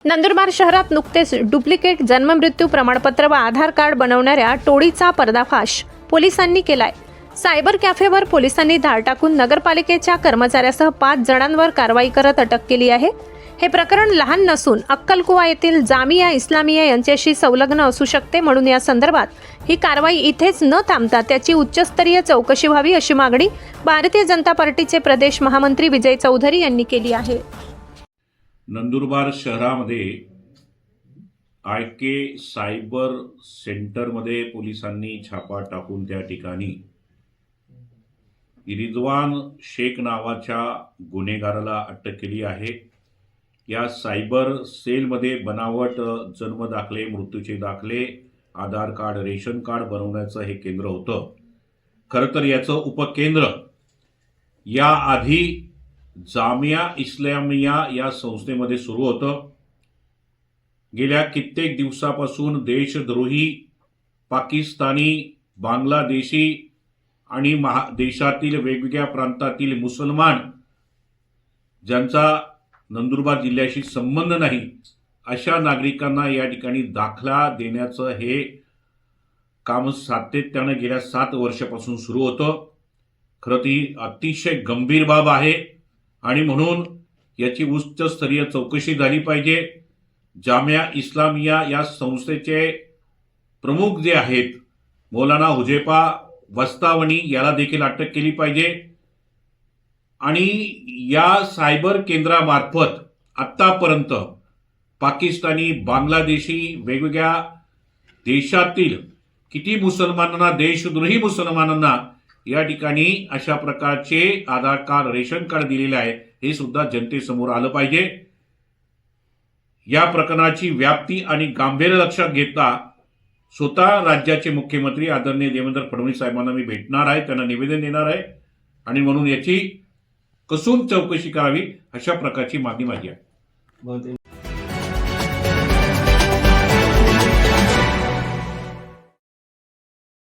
नंदुरबार शहरात नुकतेच डुप्लिकेट जन्ममृत्यू प्रमाणपत्र व आधार कार्ड बनवणाऱ्या टोळीचा पर्दाफाश पोलिसांनी केलाय। सायबर कॅफेवर पोलिसांनी धाड टाकून नगरपालिकेच्या कर्मचाऱ्यासह 5 जणांवर कारवाई करत अटक केली आहे। हे प्रकरण लहान नसून अक्कलकुवा येथील जामिया इस्लामिया यांच्याशी संलग्न असू शकते, म्हणून या संदर्भात ही कारवाई इथेच न थांबता त्याची उच्चस्तरीय चौकशी व्हावी अशी मागणी भारतीय जनता पार्टीचे प्रदेश महामंत्री विजय चौधरी यांनी केली आहे। नंदुरबार शहरामध्ये आयके सायबर सेंटरमध्ये पोलिसांनी छापा टाकून त्या ठिकाणी रिजवान शेख नावाच्या गुन्हेगाराला अटक केली आहे। या सायबर सेलमध्ये बनावट जन्म दाखले, मृत्यूचे दाखले, आधार कार्ड, रेशन कार्ड बनवण्याचं हे केंद्र होतं। खरं तर याचं उपकेंद्र याआधी जामिया इस्लामिया या संस्थेमध्ये सुरू होतं। गेल्या कित्येक दिवसापासून देशद्रोही पाकिस्तानी, बांगलादेशी आणि देशातील वेगवेगळ्या प्रांतातील मुसलमान ज्यांचा नंदुरबार जिल्ह्याशी संबंध नाही अशा नागरिकांना या ठिकाणी दाखला देण्याचं हे काम सातत्याने गेल्या 7 वर्षापासून सुरू होतं। खरं ती अतिशय गंभीर बाब आहे आणि म्हणून याची उच्चस्तरीय चौकशी झाली पाहिजे। जामिया इस्लामिया या संस्थेचे प्रमुख जे आहेत मौलाना हुजेफा वस्तावणी याला देखील अटक केली पाहिजे आणि या सायबर केंद्रामार्फत आतापर्यंत पाकिस्तानी, बांगलादेशी, वेगवेगळ्या देशातील किती मुसलमानांना, देशद्रोही मुसलमानांना या ठिकाणी अशा प्रकारचे आधार कार्ड, रेशन कार्ड दिलेले आहे, हे सुद्धा जनतेसमोर आलं पाहिजे। या प्रकरणाची व्याप्ती आणि गांभीर्य लक्षात घेता स्वतः राज्याचे मुख्यमंत्री आदरणीय देवेंद्र फडणवीस साहेबांना मी भेटणार आहे, त्यांना निवेदन देणार आहे आणि म्हणून याची कसून चौकशी करावी अशा प्रकारची मागणी माझी आहे।